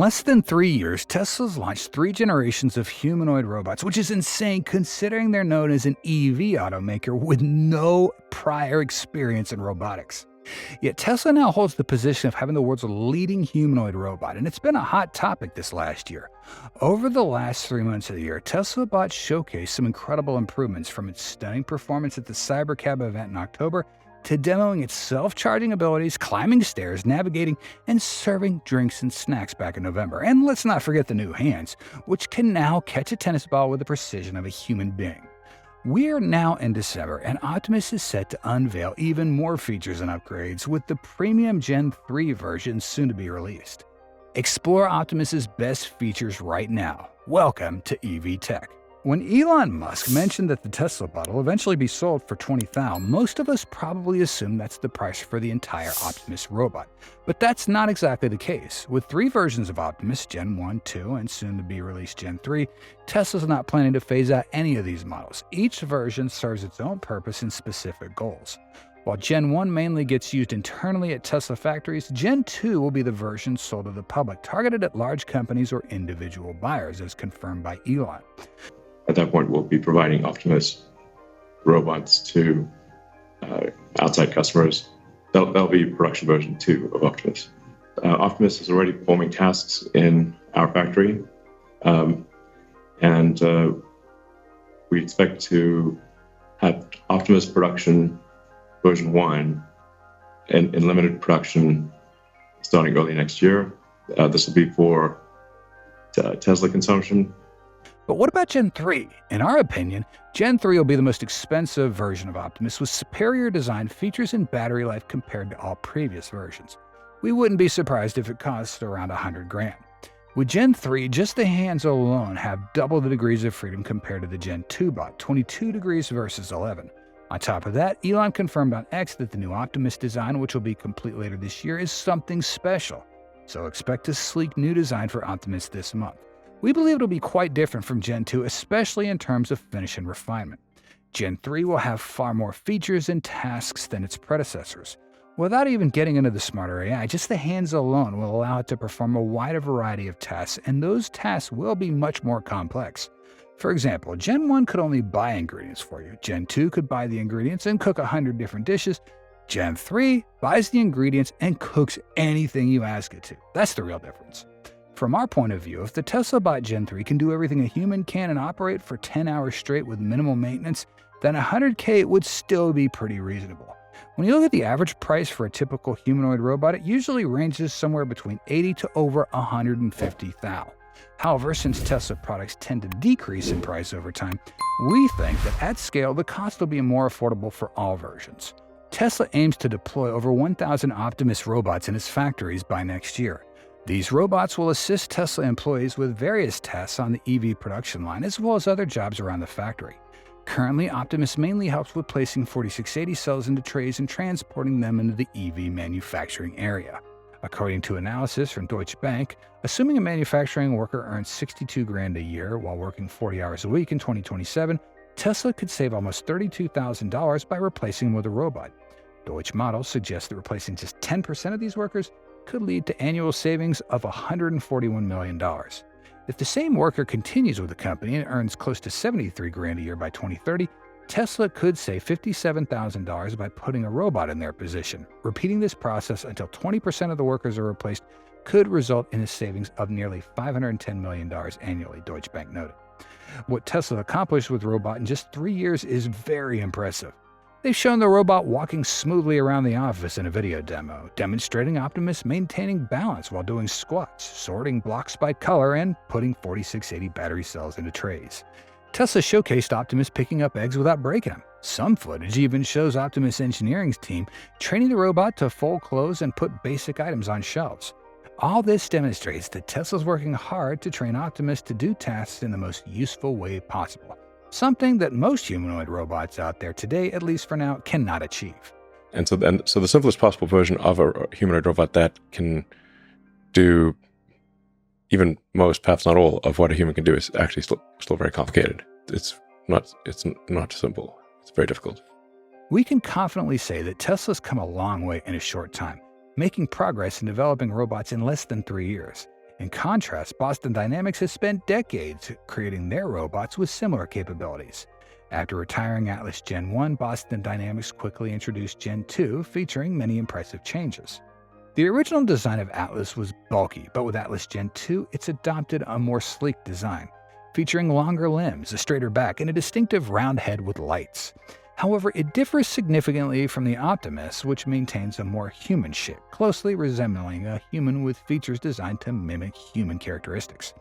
less than 3 years, Tesla's launched 3 generations of humanoid robots, which is insane considering they're known as an EV automaker with no prior experience in robotics. Yet Tesla now holds the position of having the world's leading humanoid robot, and it's been a hot topic this last year. Over the last 3 months of the year, Tesla bots showcased some incredible improvements, from its stunning performance at the Cybercab event in October to demoing its self-charging abilities, climbing stairs, navigating, and serving drinks and snacks back in November. And let's not forget the new hands, which can now catch a tennis ball with the precision of a human being. We are now in December, and Optimus is set to unveil even more features and upgrades, with the premium Gen 3 version soon to be released. Explore Optimus's best features right now. Welcome to evtech. When Elon Musk mentioned that the Tesla bot will eventually be sold for $20,000, most of us probably assume that's the price for the entire Optimus robot. But that's not exactly the case. With 3 versions of Optimus, Gen 1, 2, and soon to be released Gen 3, Tesla's not planning to phase out any of these models. Each version serves its own purpose and specific goals. While Gen 1 mainly gets used internally at Tesla factories, Gen 2 will be the version sold to the public, targeted at large companies or individual buyers, as confirmed by Elon. At that point, we'll be providing Optimus robots to outside customers. That'll be production version 2 of Optimus. Optimus is already performing tasks in our factory, and we expect to have Optimus production version 1 in limited production starting early next year. This will be for Tesla consumption. But what about Gen 3? In our opinion, Gen 3 will be the most expensive version of Optimus, with superior design, features, and battery life compared to all previous versions. We wouldn't be surprised if it costs around $100,000. With Gen 3, just the hands alone have double the degrees of freedom compared to the Gen 2 bot, 22 degrees versus 11. On top of that, Elon confirmed on X that the new Optimus design, which will be complete later this year, is something special. So expect a sleek new design for Optimus this month. We believe it'll be quite different from Gen 2, especially in terms of finish and refinement. Gen 3 will have far more features and tasks than its predecessors. Without even getting into the smarter AI, just the hands alone will allow it to perform a wider variety of tasks, and those tasks will be much more complex. For example, Gen 1 could only buy ingredients for you. Gen 2 could buy the ingredients and cook 100 different dishes. Gen 3 buys the ingredients and cooks anything you ask it to. That's the real difference. From our point of view, if the Tesla bot Gen 3 can do everything a human can and operate for 10 hours straight with minimal maintenance, then $100,000 would still be pretty reasonable. When you look at the average price for a typical humanoid robot, it usually ranges somewhere between $80,000 to over $150,000. However, since Tesla products tend to decrease in price over time, we think that at scale, the cost will be more affordable for all versions. Tesla aims to deploy over 1,000 Optimus robots in its factories by next year. These robots will assist Tesla employees with various tasks on the EV production line, as well as other jobs around the factory. Currently, Optimus mainly helps with placing 4680 cells into trays and transporting them into the EV manufacturing area. According to analysis from Deutsche Bank, assuming a manufacturing worker earns $62,000 a year while working 40 hours a week in 2027, Tesla could save almost $32,000 by replacing them with a robot. Deutsche models suggest that replacing just 10% of these workers could lead to annual savings of $141 million. If the same worker continues with the company and earns close to $73,000 a year by 2030, Tesla could save $57,000 by putting a robot in their position. Repeating this process until 20% of the workers are replaced could result in a savings of nearly $510 million annually, Deutsche Bank noted. What Tesla accomplished with the robot in just 3 years is very impressive. They've shown the robot walking smoothly around the office in a video demo, demonstrating Optimus maintaining balance while doing squats, sorting blocks by color, and putting 4680 battery cells into trays. Tesla showcased Optimus picking up eggs without breaking them. Some footage even shows Optimus Engineering's team training the robot to fold clothes and put basic items on shelves. All this demonstrates that Tesla's working hard to train Optimus to do tasks in the most useful way possible. Something that most humanoid robots out there today, at least for now, cannot achieve. And so the simplest possible version of a humanoid robot that can do even most, perhaps not all, of what a human can do is actually still very complicated. It's not simple. It's very difficult. We can confidently say that Tesla's come a long way in a short time, making progress in developing robots in less than 3 years. In contrast, Boston Dynamics has spent decades creating their robots with similar capabilities. After retiring Atlas Gen 1, Boston Dynamics quickly introduced Gen 2, featuring many impressive changes. The original design of Atlas was bulky, but with Atlas Gen 2, it's adopted a more sleek design, featuring longer limbs, a straighter back, and a distinctive round head with lights. However, it differs significantly from the Optimus, which maintains a more human shape, closely resembling a human with features designed to mimic human characteristics.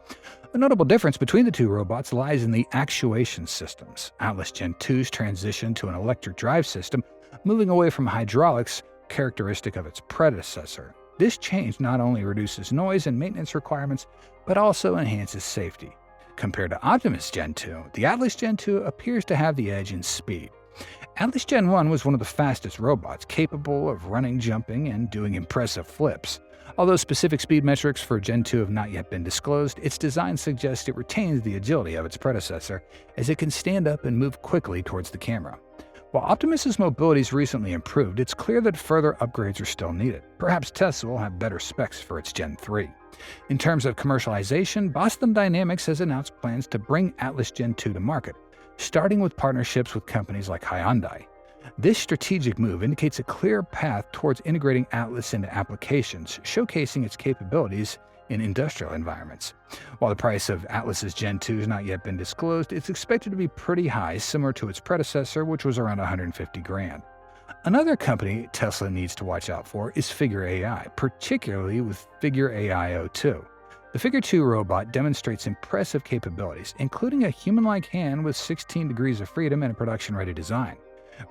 A notable difference between the two robots lies in the actuation systems. Atlas Gen 2's transition to an electric drive system, moving away from hydraulics, characteristic of its predecessor. This change not only reduces noise and maintenance requirements, but also enhances safety. Compared to Optimus Gen 2, the Atlas Gen 2 appears to have the edge in speed. Atlas Gen 1 was one of the fastest robots, capable of running, jumping, and doing impressive flips. Although specific speed metrics for Gen 2 have not yet been disclosed, its design suggests it retains the agility of its predecessor, as it can stand up and move quickly towards the camera. While Optimus's mobility has recently improved, it's clear that further upgrades are still needed. Perhaps Tesla will have better specs for its Gen 3. In terms of commercialization, Boston Dynamics has announced plans to bring Atlas Gen 2 to market, starting with partnerships with companies like Hyundai. This strategic move indicates a clear path towards integrating Atlas into applications, showcasing its capabilities in industrial environments. While the price of Atlas's Gen 2 has not yet been disclosed, it's expected to be pretty high, similar to its predecessor, which was around $150,000. Another company Tesla needs to watch out for is Figure AI, particularly with Figure AI 02. The Figure 2 robot demonstrates impressive capabilities, including a human-like hand with 16 degrees of freedom and a production-ready design.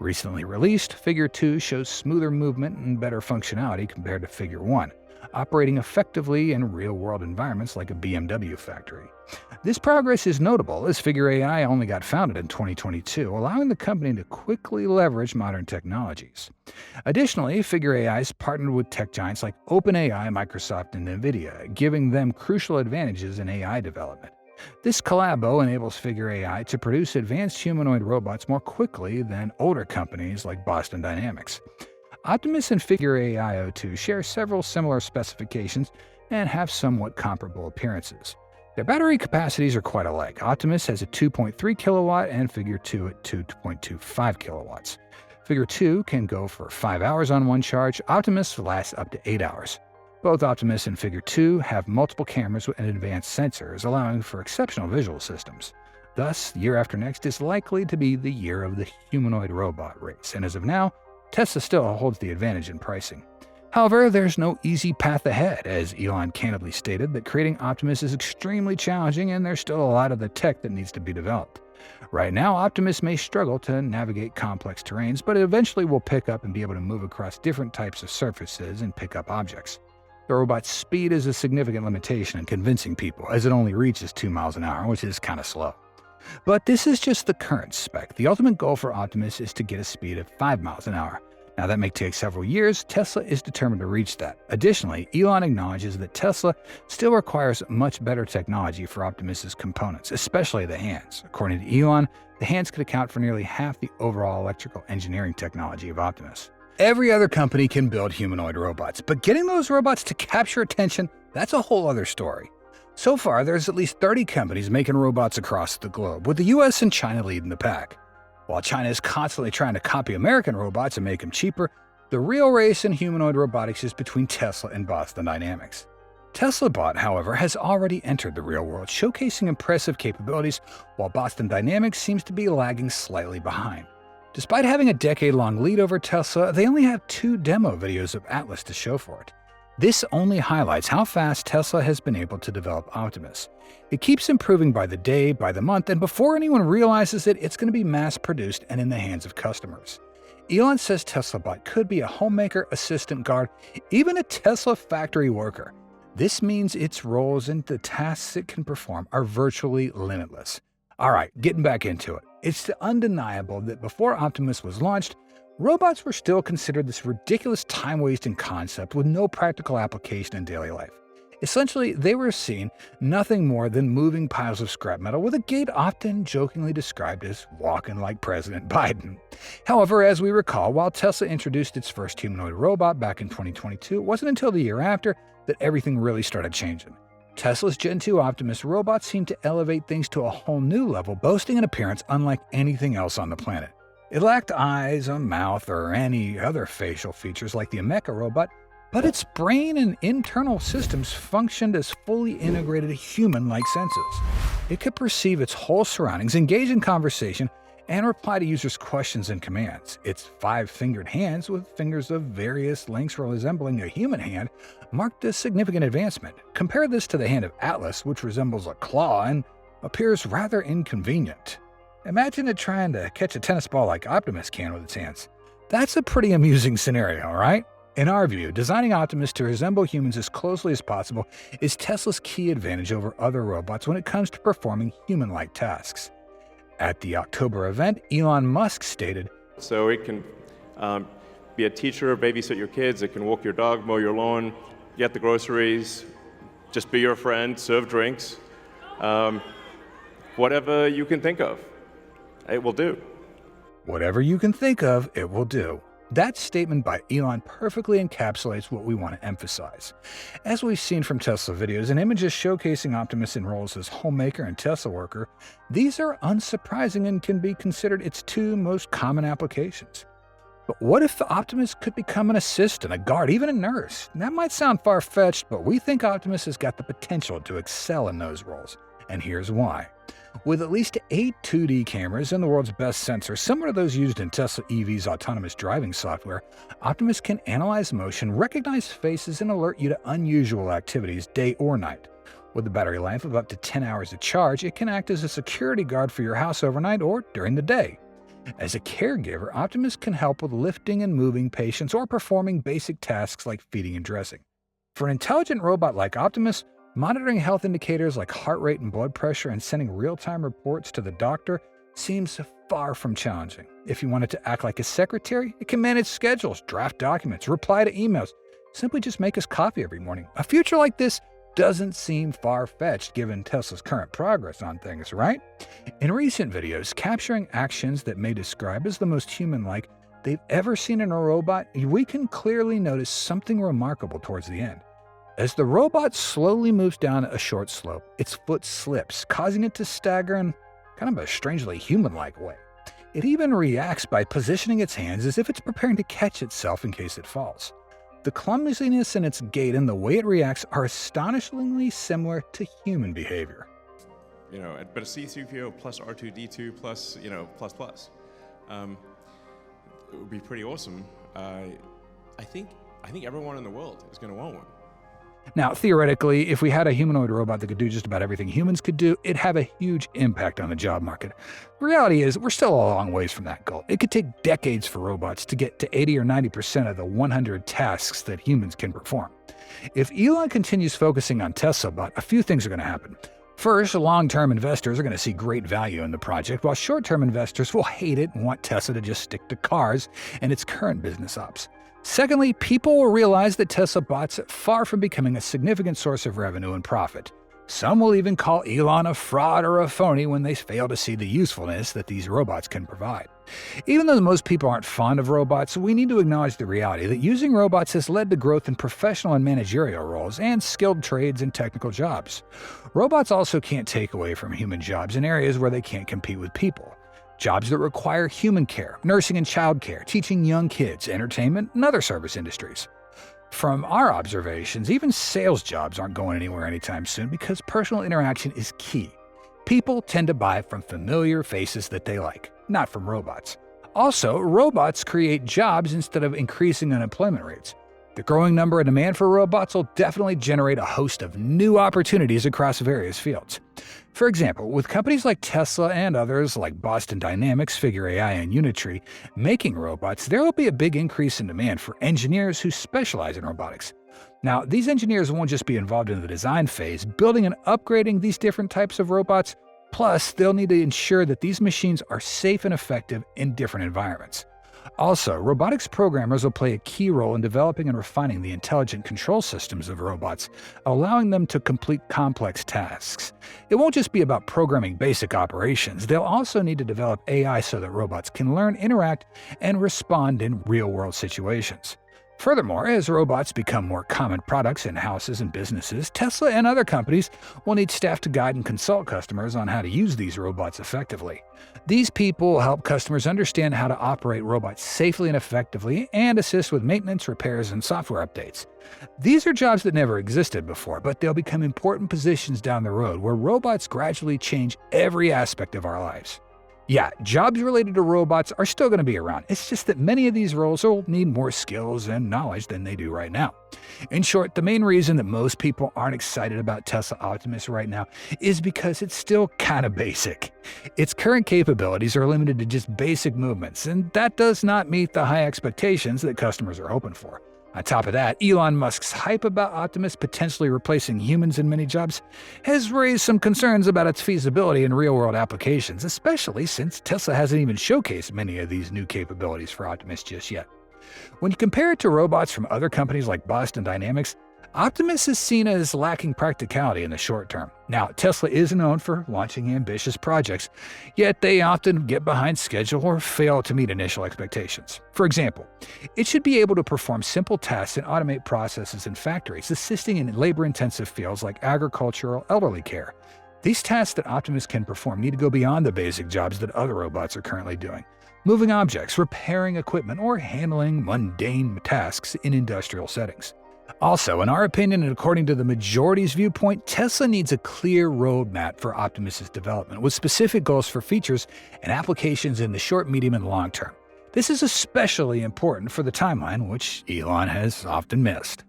Recently released, Figure 2 shows smoother movement and better functionality compared to Figure 1, operating effectively in real-world environments like a BMW factory. This progress is notable, as Figure AI only got founded in 2022, allowing the company to quickly leverage modern technologies. Additionally, Figure AI has partnered with tech giants like OpenAI, Microsoft, and NVIDIA, giving them crucial advantages in AI development. This collabo enables Figure AI to produce advanced humanoid robots more quickly than older companies like Boston Dynamics. Optimus and Figure AI 02 share several similar specifications and have somewhat comparable appearances. Their battery capacities are quite alike. Optimus has a 2.3 kilowatt and Figure 2 at 2.25 kilowatts. Figure 2 can go for 5 hours on one charge. Optimus lasts up to 8 hours. Both Optimus and Figure 2 have multiple cameras and advanced sensors, allowing for exceptional visual systems. Thus, year after next is likely to be the year of the humanoid robot race, and as of now, Tesla still holds the advantage in pricing. However, there's no easy path ahead, as Elon candidly stated that creating Optimus is extremely challenging and there's still a lot of the tech that needs to be developed. Right now, Optimus may struggle to navigate complex terrains, but it eventually will pick up and be able to move across different types of surfaces and pick up objects. The robot's speed is a significant limitation in convincing people, as it only reaches 2 miles an hour, which is kind of slow. But this is just the current spec. The ultimate goal for Optimus is to get a speed of 5 miles an hour. Now, that may take several years. Tesla is determined to reach that. Additionally, Elon acknowledges that Tesla still requires much better technology for Optimus's components, especially the hands. According to Elon, the hands could account for nearly half the overall electrical engineering technology of Optimus. Every other company can build humanoid robots, but getting those robots to capture attention, that's a whole other story. So far, there's at least 30 companies making robots across the globe, with the US and China leading the pack. While China is constantly trying to copy American robots and make them cheaper, the real race in humanoid robotics is between Tesla and Boston Dynamics. TeslaBot, however, has already entered the real world, showcasing impressive capabilities, while Boston Dynamics seems to be lagging slightly behind. Despite having a decade-long lead over Tesla, they only have 2 demo videos of Atlas to show for it. This only highlights how fast Tesla has been able to develop Optimus. It keeps improving by the day, by the month, and before anyone realizes it, it's going to be mass-produced and in the hands of customers. Elon says TeslaBot could be a homemaker, assistant guard, even a Tesla factory worker. This means its roles and the tasks it can perform are virtually limitless. All right, getting back into it. It's undeniable that before Optimus was launched, robots were still considered this ridiculous time-wasting concept with no practical application in daily life. Essentially, they were seen nothing more than moving piles of scrap metal with a gait often jokingly described as walking like President Biden. However, as we recall, while Tesla introduced its first humanoid robot back in 2022, it wasn't until the year after that everything really started changing. Tesla's Gen 2 Optimus robots seem to elevate things to a whole new level, boasting an appearance unlike anything else on the planet. It lacked eyes, a mouth, or any other facial features like the automaker robot, but its brain and internal systems functioned as fully integrated human-like senses. It could perceive its whole surroundings, engage in conversation, and reply to users' questions and commands. Its 5-fingered hands, with fingers of various lengths resembling a human hand, marked a significant advancement. Compare this to the hand of Atlas, which resembles a claw and appears rather inconvenient. Imagine it trying to catch a tennis ball like Optimus can with its hands. That's a pretty amusing scenario, right? In our view, designing Optimus to resemble humans as closely as possible is Tesla's key advantage over other robots when it comes to performing human-like tasks. At the October event, Elon Musk stated, "So it can be a teacher, babysit your kids, it can walk your dog, mow your lawn, get the groceries, just be your friend, serve drinks, whatever you can think of, it will do." "Whatever you can think of, it will do." That statement by Elon perfectly encapsulates what we want to emphasize. As we've seen from Tesla videos and images showcasing Optimus in roles as homemaker and Tesla worker, these are unsurprising and can be considered its two most common applications. But what if the Optimus could become an assistant, a guard, even a nurse? That might sound far-fetched, but we think Optimus has got the potential to excel in those roles, and here's why. With at least 8 2D cameras and the world's best sensors, similar to those used in Tesla EV's autonomous driving software, Optimus can analyze motion, recognize faces, and alert you to unusual activities day or night. With a battery life of up to 10 hours to charge, it can act as a security guard for your house overnight or during the day. As a caregiver, Optimus can help with lifting and moving patients or performing basic tasks like feeding and dressing. For an intelligent robot like Optimus, monitoring health indicators like heart rate and blood pressure and sending real-time reports to the doctor seems far from challenging. If you want it to act like a secretary, it can manage schedules, draft documents, reply to emails, simply just make us coffee every morning. A future like this doesn't seem far-fetched given Tesla's current progress on things, right? In recent videos, capturing actions that may describe as the most human-like they've ever seen in a robot, we can clearly notice something remarkable towards the end. As the robot slowly moves down a short slope, its foot slips, causing it to stagger in kind of a strangely human-like way. It even reacts by positioning its hands as if it's preparing to catch itself in case it falls. The clumsiness in its gait and the way it reacts are astonishingly similar to human behavior. But a C-3PO plus R2-D2 plus, plus. It would be pretty awesome. I think everyone in the world is going to want one. Now, theoretically, if we had a humanoid robot that could do just about everything humans could do, it'd have a huge impact on the job market. The reality is, we're still a long ways from that goal. It could take decades for robots to get to 80 or 90% of the 100 tasks that humans can perform. If Elon continues focusing on TeslaBot, a few things are going to happen. First, long-term investors are going to see great value in the project, while short-term investors will hate it and want Tesla to just stick to cars and its current business ops. Secondly, people will realize that Tesla bots are far from becoming a significant source of revenue and profit. Some will even call Elon a fraud or a phony when they fail to see the usefulness that these robots can provide. Even though most people aren't fond of robots, we need to acknowledge the reality that using robots has led to growth in professional and managerial roles and skilled trades and technical jobs. Robots also can't take away from human jobs in areas where they can't compete with people. Jobs that require human care, nursing and childcare, teaching young kids, entertainment, and other service industries. From our observations, even sales jobs aren't going anywhere anytime soon because personal interaction is key. People tend to buy from familiar faces that they like, not from robots. Also, robots create jobs instead of increasing unemployment rates. The growing number and demand for robots will definitely generate a host of new opportunities across various fields. For example, with companies like Tesla and others like Boston Dynamics, Figure AI, and Unitree making robots, there will be a big increase in demand for engineers who specialize in robotics. Now, these engineers won't just be involved in the design phase, building and upgrading these different types of robots, plus they'll need to ensure that these machines are safe and effective in different environments. Also, robotics programmers will play a key role in developing and refining the intelligent control systems of robots, allowing them to complete complex tasks. It won't just be about programming basic operations, they'll also need to develop AI so that robots can learn, interact, and respond in real-world situations. Furthermore, as robots become more common products in houses and businesses, Tesla and other companies will need staff to guide and consult customers on how to use these robots effectively. These people will help customers understand how to operate robots safely and effectively and assist with maintenance, repairs, and software updates. These are jobs that never existed before, but they'll become important positions down the road where robots gradually change every aspect of our lives. Yeah, jobs related to robots are still going to be around. It's just that many of these roles will need more skills and knowledge than they do right now. In short, the main reason that most people aren't excited about Tesla Optimus right now is because it's still kind of basic. Its current capabilities are limited to just basic movements, and that does not meet the high expectations that customers are hoping for. On top of that, Elon Musk's hype about Optimus potentially replacing humans in many jobs has raised some concerns about its feasibility in real-world applications, especially since Tesla hasn't even showcased many of these new capabilities for Optimus just yet. When you compare it to robots from other companies like Boston Dynamics, Optimus is seen as lacking practicality in the short term. Now, Tesla is known for launching ambitious projects, yet they often get behind schedule or fail to meet initial expectations. For example, it should be able to perform simple tasks and automate processes in factories, assisting in labor-intensive fields like agriculture or elderly care. These tasks that Optimus can perform need to go beyond the basic jobs that other robots are currently doing, moving objects, repairing equipment, or handling mundane tasks in industrial settings. Also, in our opinion and according to the majority's viewpoint, Tesla needs a clear roadmap for Optimus's development with specific goals for features and applications in the short, medium, and long term. This is especially important for the timeline, which Elon has often missed.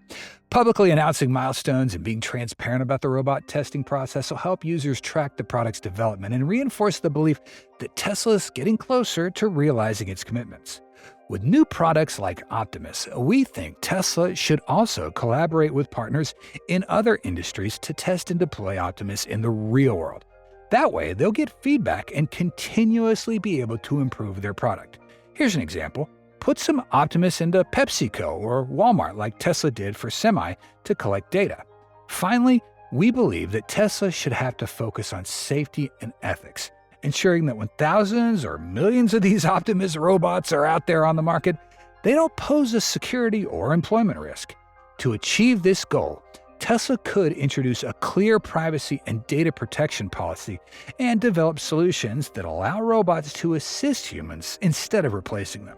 Publicly announcing milestones and being transparent about the robot testing process will help users track the product's development and reinforce the belief that Tesla is getting closer to realizing its commitments. With new products like Optimus, we think Tesla should also collaborate with partners in other industries to test and deploy Optimus in the real world. That way, they'll get feedback and continuously be able to improve their product. Here's an example. Put some Optimus into PepsiCo or Walmart like Tesla did for Semi to collect data. Finally, we believe that Tesla should have to focus on safety and ethics, ensuring that when thousands or millions of these Optimus robots are out there on the market, they don't pose a security or employment risk. To achieve this goal, Tesla could introduce a clear privacy and data protection policy and develop solutions that allow robots to assist humans instead of replacing them.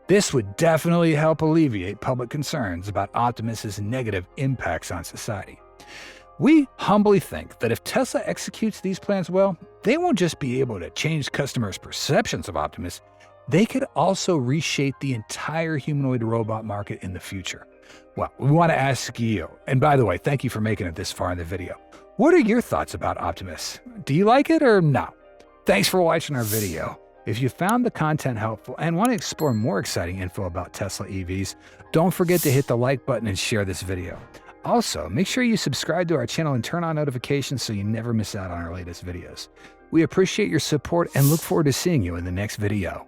This would definitely help alleviate public concerns about Optimus's negative impacts on society. We humbly think that if Tesla executes these plans well, they won't just be able to change customers' perceptions of Optimus, they could also reshape the entire humanoid robot market in the future. Well, we want to ask you, and by the way, thank you for making it this far in the video. What are your thoughts about Optimus? Do you like it or not? Thanks for watching our video. If you found the content helpful and want to explore more exciting info about Tesla EVs, don't forget to hit the like button and share this video. Also, make sure you subscribe to our channel and turn on notifications so you never miss out on our latest videos. We appreciate your support and look forward to seeing you in the next video.